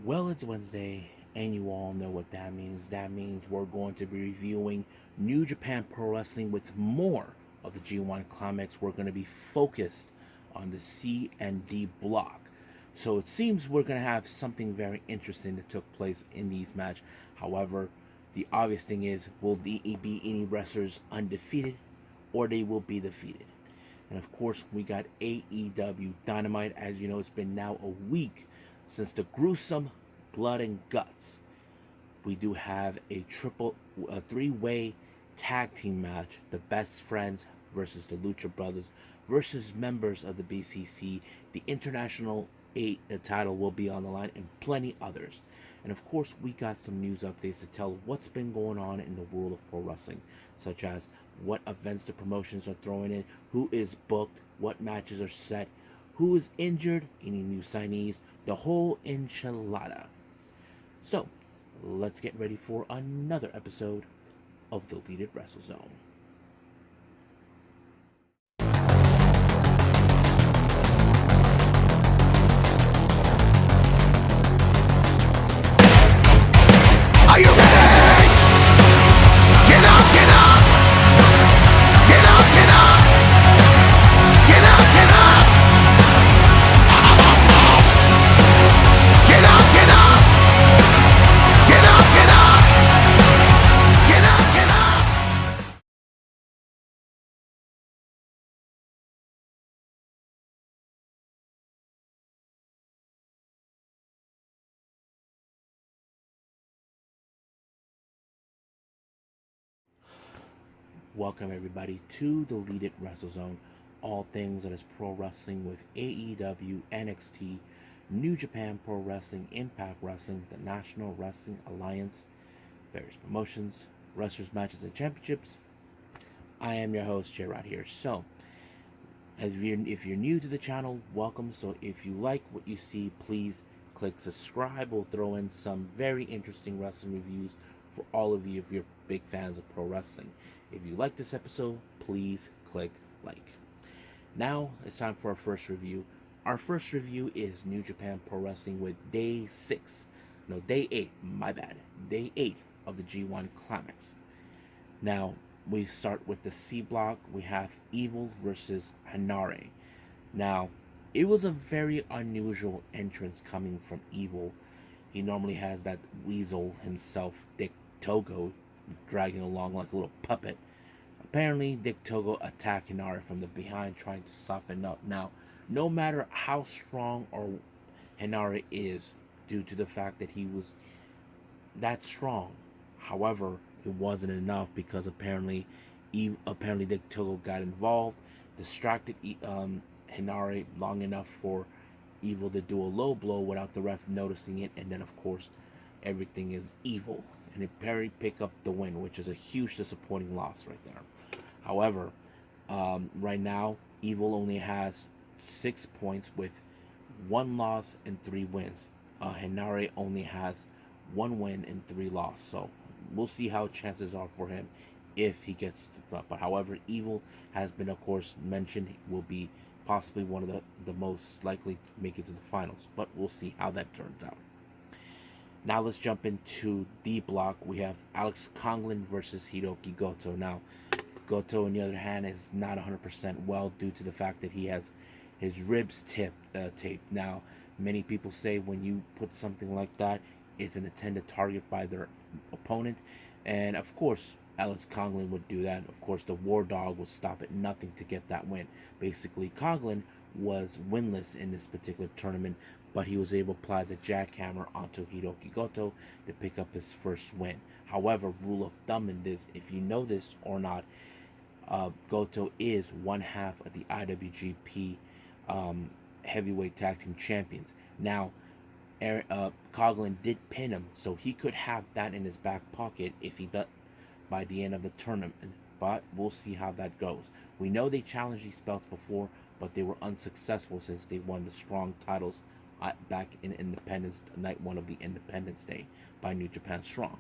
Well, it's Wednesday, and you all know what that means. That means we're going to be reviewing New Japan Pro Wrestling with more of the G1 Climax. We're going to be focused on the C and D block. So it seems we're going to have something very interesting that took place in these matches. However, the obvious thing is, will the be any wrestlers undefeated, or they will be defeated? And of course, we got AEW Dynamite. As you know, it's been now a week since the gruesome blood and guts. We do have a three-way tag team match: the Best Friends versus the Lucha Brothers versus members of the BCC. The international title will be on the line, and plenty others. And of course, we got some news updates to tell what's been going on in the world of pro wrestling, such as what events the promotions are throwing in, who is booked, what matches are set, who is injured, any new signees, the whole enchilada. So, let's get ready for another episode of the Deleted Wrestle Zone. Are you ready? Get up, get up! Get up, get up! Get up, get up! Get up, get up! Get up, get up! Get up, get up! Welcome everybody to the Deleted Wrestle Zone. All things that is pro wrestling with AEW, NXT, New Japan Pro Wrestling, Impact Wrestling, the National Wrestling Alliance, various promotions, wrestlers, matches, and championships. I am your host, J Rod here. So, if you're new to the channel, welcome. So if you like what you see, please click subscribe. We'll throw in some very interesting wrestling reviews for all of you if you're big fans of pro wrestling. If you like this episode, please click like. Now it's time for our first review. Our first review is New Japan Pro Wrestling with day 8, my bad, day 8 of the G1 Climax. Now, we start with the C block. We have Evil versus Hanare. Now, it was a very unusual entrance coming from Evil. He normally has that weasel himself, Dick Togo, dragging along like a little puppet. Apparently, Dick Togo attacked Hanare from the behind, trying to soften up. Now, no matter how strong or Hanare is, due to the fact that he was that strong, however, it wasn't enough because apparently Dick Togo got involved, distracted Hanare long enough for Evil to do a low blow without the ref noticing it, and then of course everything is Evil, and Perry pick up the win, which is a huge disappointing loss right there. However, right now Evil only has 6 points with 1 loss and 3 wins. Hanare only has 1 win and 3 losses. So we'll see how chances are for him if he gets to the top. But however, Evil has been, of course, mentioned will be possibly one of the most likely to make it to the finals. But we'll see how that turns out. Now let's jump into D block. We have Alex Conglin versus Hiroki Goto. Now, Goto, on the other hand, is not 100% well due to the fact that he has his ribs taped. Now, many people say when you put something like that, it's an intended target by their opponent. And of course, Alex Conglin would do that. Of course, the War Dog would stop at nothing to get that win. Basically, Conglin was winless in this particular tournament, but he was able to apply the jackhammer onto Hiroki Goto to pick up his first win. However, rule of thumb in this, if you know this or not, Goto is one half of the IWGP heavyweight tag team champions. Now, Coughlin did pin him, so he could have that in his back pocket if he does by the end of the tournament. But we'll see how that goes. We know they challenged these belts before, but they were unsuccessful since they won the strong titles back in Independence Night 1 of the Independence Day by New Japan Strong.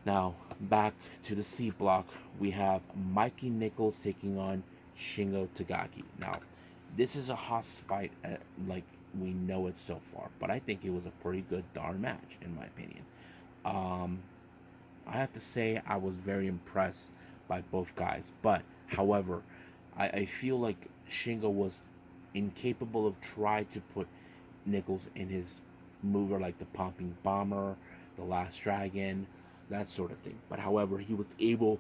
Now, back to the C block, we have Mikey Nichols taking on Shingo Tagaki. Now, this is a hoss fight, like we know it so far. But I think it was a pretty good darn match, in my opinion. Um, I have to say I was very impressed by both guys. But however, I feel like Shingo was incapable of trying to put Nichols in his mover like the pumping bomber, the last dragon, that sort of thing. But however, he was able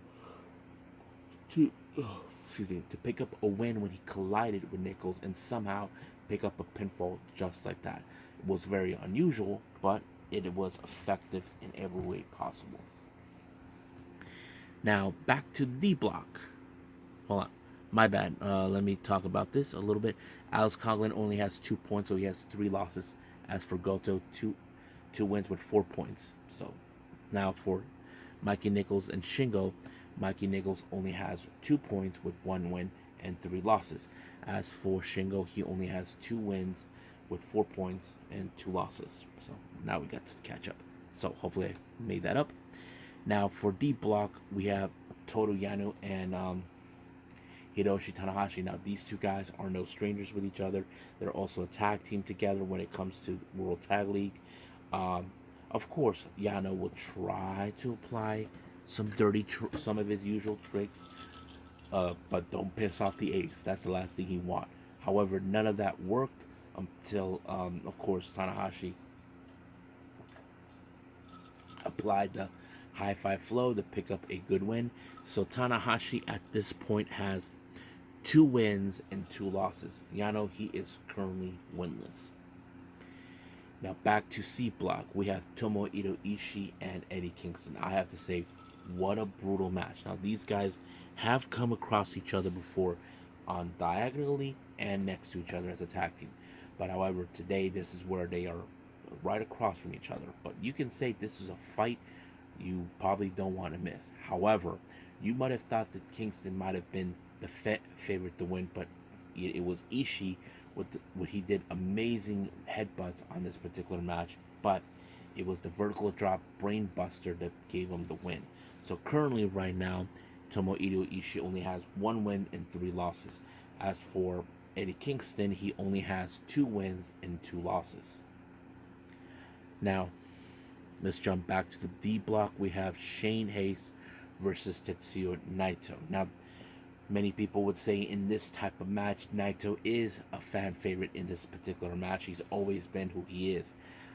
to to pick up a win when he collided with Nichols and somehow pick up a pinfall just like that. It was very unusual, but it was effective in every way possible. Now back to the block. Hold on. My bad. Let me talk about this a little bit. Alex Coughlin only has 2 points, so he has 3 losses. As for Goto, two wins with 4 points. So now for Mikey Nichols and Shingo, Mikey Nichols only has 2 points with 1 win and 3 losses. As for Shingo, he only has 2 wins with 4 points and 2 losses. So now we got to catch up. So hopefully I made that up. Now for D block, we have Toru Yano and Hiroshi Tanahashi. Now, these two guys are no strangers with each other. They're also a tag team together when it comes to World Tag League. Um, of course, Yano will try to apply some of his usual tricks, but don't piss off the ace. That's the last thing he wants. However, none of that worked until, of course, Tanahashi applied the high five flow to pick up a good win. So Tanahashi at this point has 2 wins and 2 losses. Yano, he is currently winless. Now back to C block, we have Tomohiro Ishii and Eddie Kingston. I have to say, what a brutal match. Now these guys have come across each other before on diagonally and next to each other as a tag team. But however, today this is where they are right across from each other. But you can say this is a fight you probably don't want to miss. However, you might have thought that Kingston might have been the favorite to win, but it was Ishii what he did amazing headbutts on this particular match, but it was the vertical drop brain buster that gave him the win. So currently right now, Tomohiro Ishii only has 1 win and 3 losses. As for Eddie Kingston, he only has 2 wins and 2 losses. Now, let's jump back to the D block. We have Shane Hayes versus Tetsuya Naito. Now, many people would say in this type of match, Naito is a fan favorite in this particular match. He's always been who he is.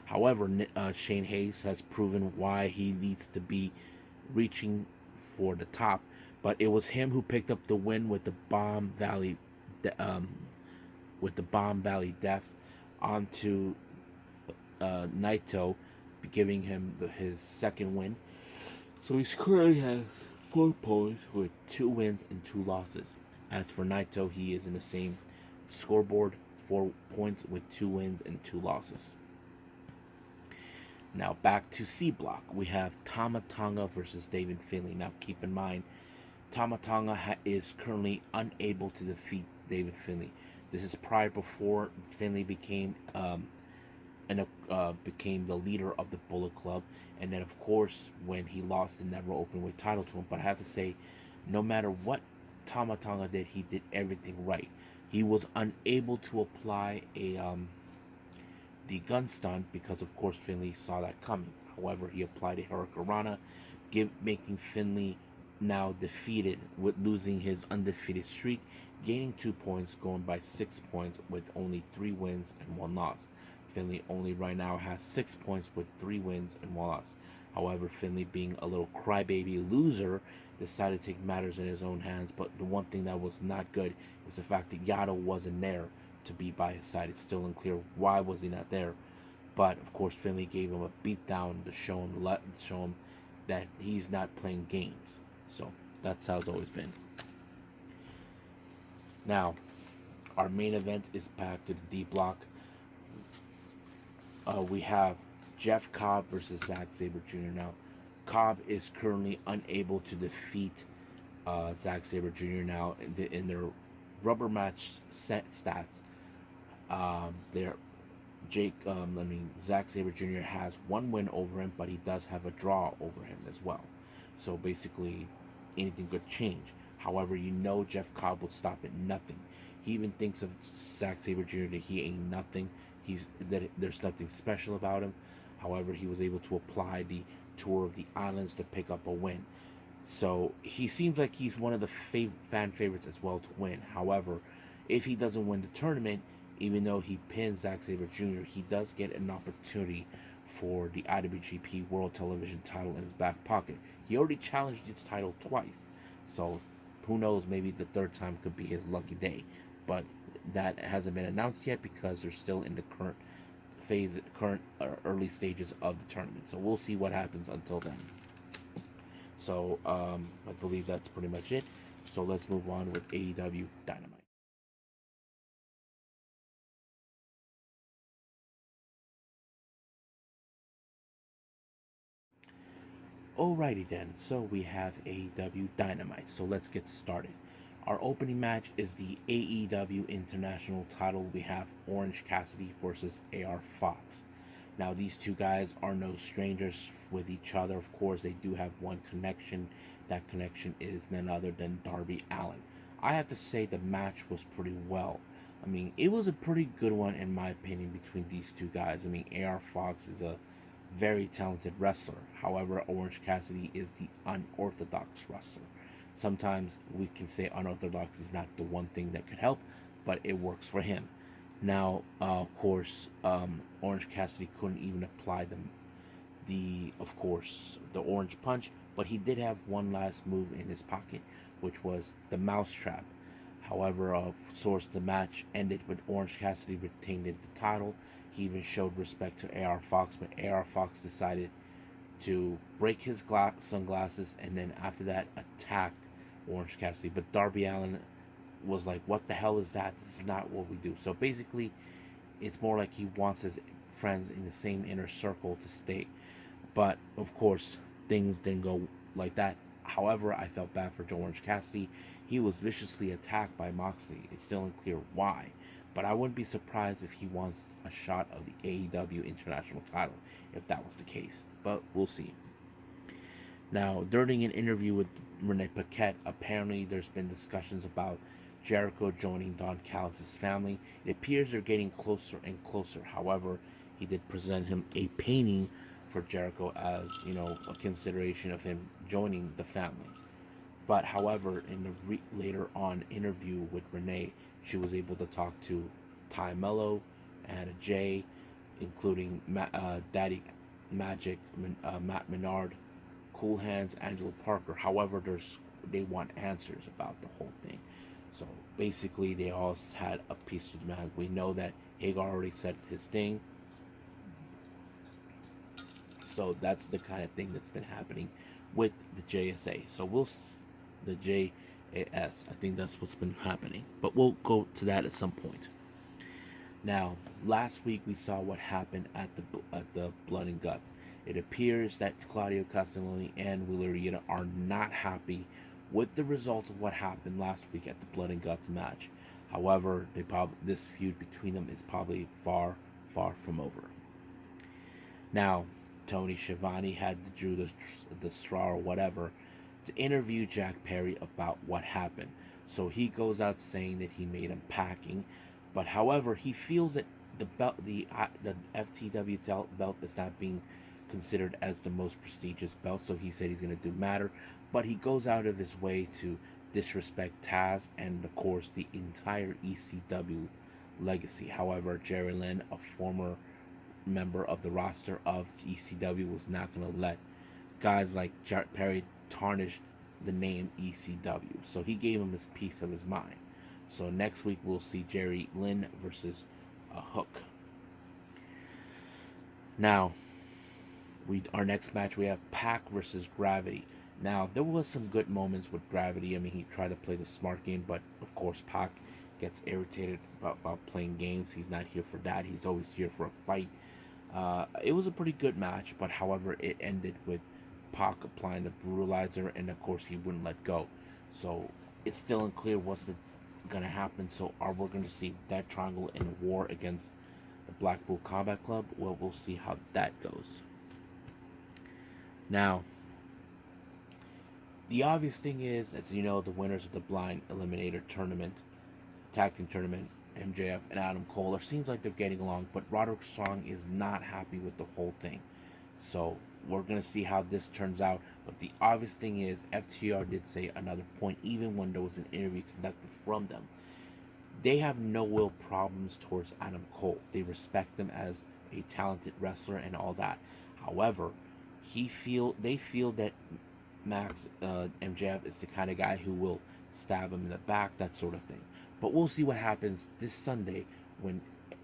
However, Shane Hayes has proven why he needs to be reaching for the top. But it was him who picked up the win with the Bomb Valley, um, Death onto Naito, giving him his second win. So he's currently has 4 points with 2 wins and 2 losses. As for Naito, he is in the same scoreboard, 4 points with 2 wins and 2 losses. Now back to C block, we have Tama Tonga versus David Finlay. Now keep in mind, Tama Tonga is currently unable to defeat David Finlay. This is prior before Finlay became became the leader of the Bullet Club, and then of course when he lost the Never Openweight title to him. But I have to say, no matter what Tama Tonga did, he did everything right. He was unable to apply the gun stun because of course Finlay saw that coming. However, he applied a Hurricanrana, making Finlay now defeated with losing his undefeated streak, gaining 2 points, going by 6 points with only 3 wins and 1 loss. Finlay only right now has 6 points with 3 wins and 1 loss. However, Finlay, being a little crybaby loser, decided to take matters in his own hands. But the one thing that was not good is the fact that Yado wasn't there to be by his side. It's still unclear why was he not there. But of course, Finlay gave him a beatdown to show him that he's not playing games. So that's how it's always been. Now, our main event is back to the D block. We have Jeff Cobb versus Zack Sabre Jr. Now, Cobb is currently unable to defeat Zack Sabre Jr. now in their rubber match stats. Zack Sabre Jr. has 1 win over him, but he does have a draw over him as well. So basically, anything could change. However, Jeff Cobb would stop at nothing. He even thinks of Zack Sabre Jr. that he ain't nothing. there's nothing special about him. However, he was able to apply the tour of the islands to pick up a win. So he seems like he's one of the fan favorites as well to win. However, if he doesn't win the tournament, even though he pins Zack Sabre Jr., he does get an opportunity for the IWGP World Television title in his back pocket. He already challenged its title twice, so who knows? Maybe the third time could be his lucky day. But that hasn't been announced yet because they're still in the current early stages of the tournament. So we'll see what happens until then. So I believe that's pretty much it. So let's move on with AEW Dynamite. Alrighty then, so we have AEW Dynamite. So let's get started. Our opening match is the AEW International title. We have Orange Cassidy versus AR Fox. Now, these two guys are no strangers with each other. Of course, they do have one connection. That connection is none other than Darby Allin. I have to say the match was pretty well. I mean, it was a pretty good one in my opinion between these two guys. I mean, AR Fox is a very talented wrestler. However, Orange Cassidy is the unorthodox wrestler. Sometimes we can say unorthodox is not the one thing that could help, but it works for him. Now, of course, Orange Cassidy couldn't even apply of course, the orange punch, but he did have one last move in his pocket, which was the mousetrap. However, of source, the match ended with Orange Cassidy retaining the title. He even showed respect to AR Fox, but AR Fox decided to break his sunglasses and then after that attacked Orange Cassidy. But Darby Allin was like, "What the hell is that? This is not what we do." So basically, it's more like he wants his friends in the same inner circle to stay. But of course, things didn't go like that. However, I felt bad for Orange Cassidy. He was viciously attacked by Moxley. It's still unclear why, but I wouldn't be surprised if he wants a shot of the AEW International title if that was the case. But we'll see. Now, during an interview with Renee Paquette, apparently there's been discussions about Jericho joining Don Callis' family. It appears they're getting closer and closer. However, he did present him a painting for Jericho as, a consideration of him joining the family. But however, in the later on interview with Renee, she was able to talk to Ty Mello and Jay, including Daddy Magic, Matt Menard, Cool Hands, Angela Parker. However, they want answers about the whole thing. So basically, they all had a piece of the mind. We know that Hagar already said his thing. So that's the kind of thing that's been happening with the JSA. So the JAS. I think that's what's been happening. But we'll go to that at some point. Now, last week we saw what happened at the Blood and Guts. It appears that Claudio Castagnoli and Wheeler Yuta are not happy with the result of what happened last week at the Blood and Guts match. However, this feud between them is probably far, far from over. Now, Tony Schiavone had drew the straw or whatever to interview Jack Perry about what happened. So he goes out saying that he made him packing, but however, he feels that the FTW belt is not being considered as the most prestigious belt. So he said he's going to do matter, but he goes out of his way to disrespect Taz and of course the entire ECW legacy. However, Jerry Lynn, a former member of the roster of ECW, was not going to let guys like Jack Perry tarnish the name ECW. So he gave him his piece of his mind. So next week we'll see Jerry Lynn versus Hook. Now, our next match we have Pac versus Gravity. Now there was some good moments with Gravity. I mean, he tried to play the smart game, but of course Pac gets irritated about playing games. He's not here for that. He's always here for a fight. It was a pretty good match, but however, it ended with Pac applying the brutalizer, and of course, he wouldn't let go. So it's still unclear what's gonna happen. So are we going to see that triangle in a war against the Blackpool Combat Club? Well, we'll see how that goes. Now, the obvious thing is, as you know, the winners of the Blind Eliminator Tournament, tag team tournament, MJF and Adam Cole. It seems like they're getting along, but Roderick Strong is not happy with the whole thing. So we're gonna see how this turns out. But the obvious thing is, FTR did say another point, even when there was an interview conducted from them. They have no will problems towards Adam Cole. They respect him as a talented wrestler and all that. However, they feel that Max MJF is the kind of guy who will stab him in the back, that sort of thing. But we'll see what happens this Sunday when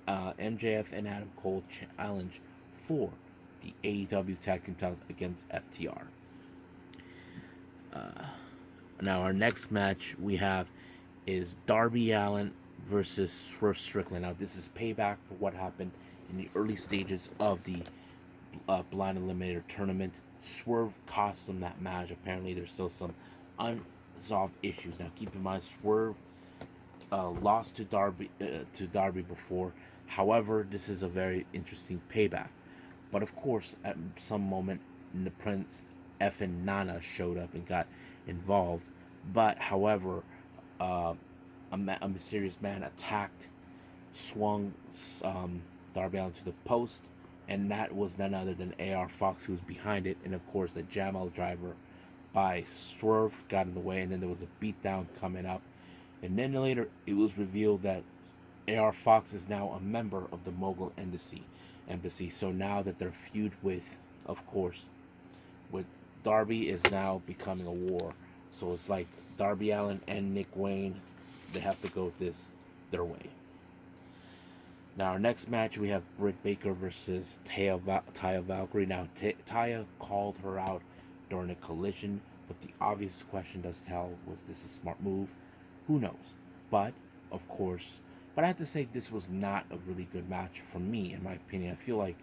MJF and Adam Cole challenge for the AEW Tag Team titles against FTR. Uh, Now our next match we have is Darby Allin versus Swerve Strickland. Now this is payback for what happened in the early stages of the Blind Eliminator tournament. Swerve cost them that match. Apparently there's still some unsolved issues. Now keep in mind Swerve lost to Darby before. However, this is a very interesting payback. But of course, at some moment, the Prince F and Nana showed up and got involved. But however, a mysterious man attacked, swung Darby Allin to the post, and that was none other than AR Fox who was behind it. And of course, the Jamal driver by Swerve got in the way, and then there was a beatdown coming up. And then later, it was revealed that AR Fox is now a member of the Mogul Embassy. So now that their feud with, of course, with Darby is now becoming a war. So it's like Darby Allin and Nick Wayne, they have to go this their way. Now our next match we have Britt Baker versus Taya Valkyrie. Now Taya called her out during a collision, but the obvious question does tell, was this a smart move? Who knows? But of course, but I have to say this was not a really good match for me, in my opinion. I feel like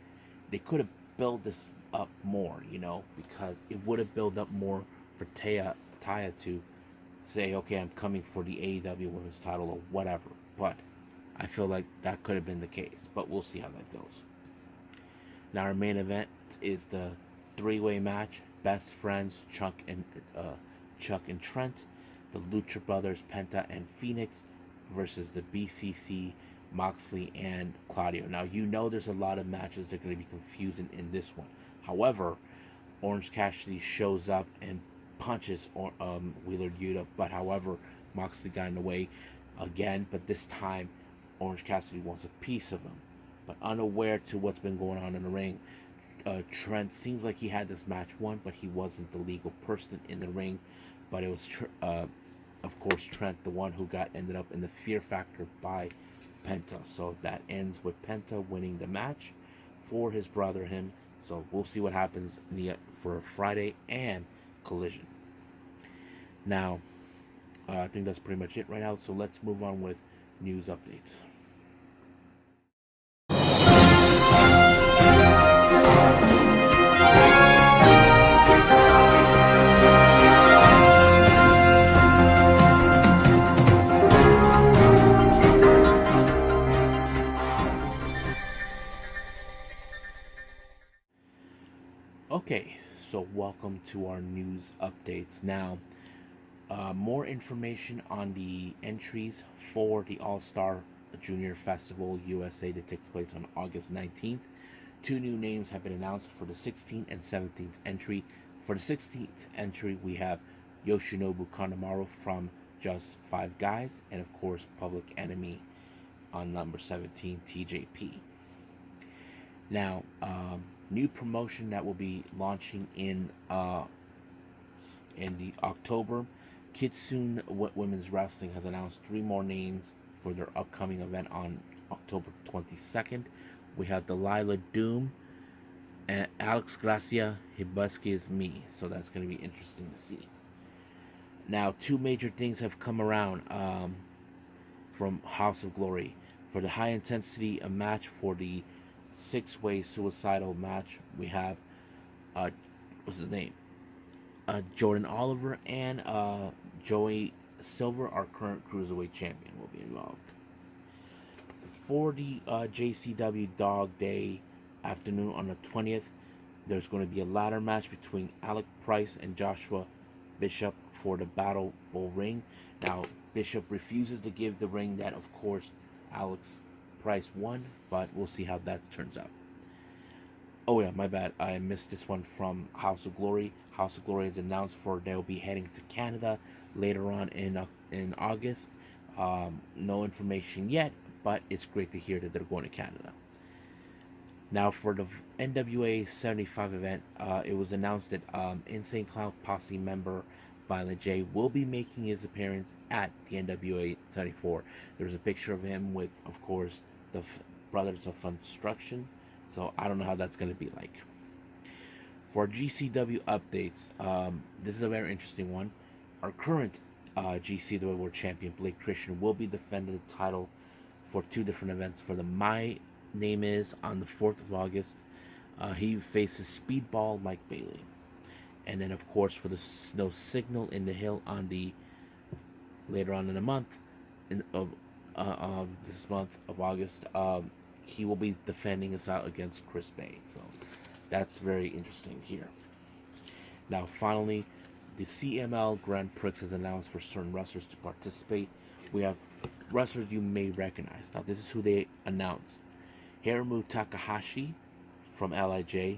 they could have built this up more, because it would have built up more for Taya to say, okay, I'm coming for the AEW Women's title or whatever. But I feel like that could have been the case. But we'll see how that goes. Now our main event is the three-way match: Best Friends Chuck and Trent, the Lucha Brothers Penta and Phoenix versus the BCC Moxley and Claudio. Now there's a lot of matches that are going to be confusing in this one. However, Orange Cassidy shows up and punches Wheeler Yuta, but however, Moxley got in the way again, but this time Orange Cassidy wants a piece of him. But unaware to what's been going on in the ring, Trent seems like he had this match won, but he wasn't the legal person in the ring. But it was, of course, Trent, the one who ended up in the Fear Factor by Penta. So that ends with Penta winning the match for his brother, him. So we'll see what happens for Friday and Collision. Now, I think that's pretty much it right now. So let's move on with news updates. Okay, so welcome to our news updates. Now, more information on the entries for the All-Star Junior Festival USA that takes place on August 19th. Two new names have been announced for the 16th and 17th entry. For the 16th entry, we have Yoshinobu Kanemaru from Just Five Guys, and of course, Public Enemy on number 17, TJP. Now, new promotion that will be launching in the October. Kitsune Women's Wrestling has announced 3 more names for their upcoming event on October 22nd. We have Delilah Doom and Alex Gracia Hibiscus Me. So that's going to be interesting to see. Now, 2 major things have come around from House of Glory. For the high intensity a match for the 6-way suicidal match, we have what's his name? Jordan Oliver and Joey Silver, our current cruiserweight champion, will be involved. For the JCW Dog Day afternoon on the 20th, there's going to be a ladder match between Alec Price and Joshua Bishop for the Battle Bull ring. Now, Bishop refuses to give the ring that, of course, Alex Price won, but we'll see how that turns out. Oh yeah, my bad. I missed this one from House of Glory. House of Glory is announced for they'll be heading to Canada later on in August. No information yet, but it's great to hear that they're going to Canada. Now for the NWA 75 event, it was announced that Insane Clown Posse member Violent J will be making his appearance at the NWA 74. There's a picture of him with, of course, the Brothers of Construction. So I don't know how that's going to be like. For GCW updates, this is a very interesting one. Our current GCW World Champion Blake Christian will be defending the title for two different events. For the My Name Is on the 4th of August, he faces Speedball Mike Bailey. And then, of course, for the No Signal in the Hill on the later on in the month of this month of August, he will be defending us out against Chris Bay. So that's very interesting here. Now, finally, the CML Grand Prix has announced for certain wrestlers to participate. We have wrestlers you may recognize. Now, this is who they announced: Hiromu Takahashi from LIJ,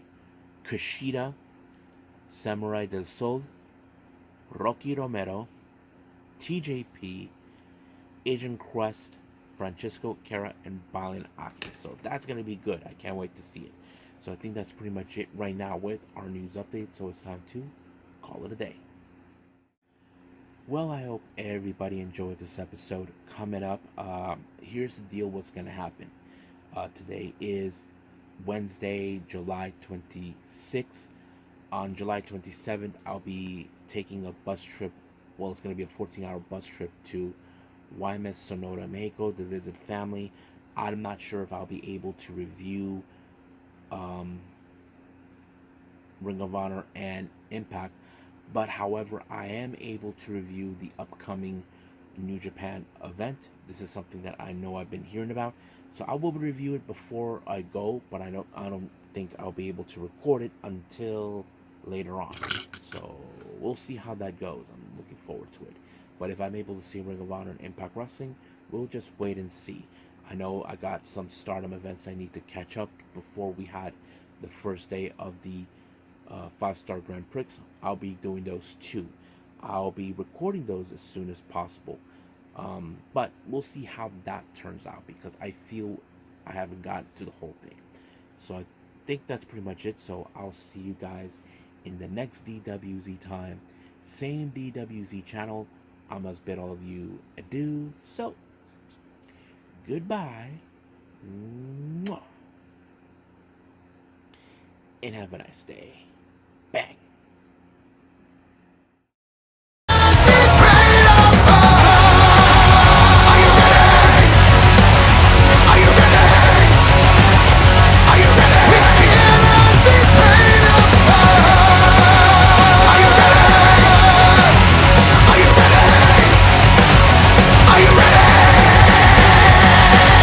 Kushida, Samurai del Sol, Rocky Romero, TJP, Agent Quest, Francisco Cara, and Balin Aki. So that's going to be good. I can't wait to see it. So I think that's pretty much it right now with our news update. So it's time to call it a day. Well, I hope everybody enjoys this episode. Coming up, here's the deal: what's going to happen. Today is Wednesday, July 26th. On July 27th, I'll be taking a bus trip. Well, it's going to be a 14-hour bus trip to Guaymas, Sonora, Mexico to visit family. I'm not sure if I'll be able to review um, Ring of Honor and Impact, but however, I am able to review the upcoming New Japan event. This is something that I know I've been hearing about, so I will review it before I go, but I don't think I'll be able to record it until later on. So we'll see how that goes. I'm looking forward to it. But if I'm able to see Ring of Honor and Impact Wrestling, we'll just wait and see. I know I got some Stardom events I need to catch up before we had the first day of the 5-star Grand Prix. I'll be doing those too. I'll be recording those as soon as possible. But we'll see how that turns out because I feel I haven't gotten to the whole thing. So I think that's pretty much it. So I'll see you guys in the next DWZ time. Same DWZ channel. I must bid all of you adieu. So, goodbye. Mwah. And have a nice day.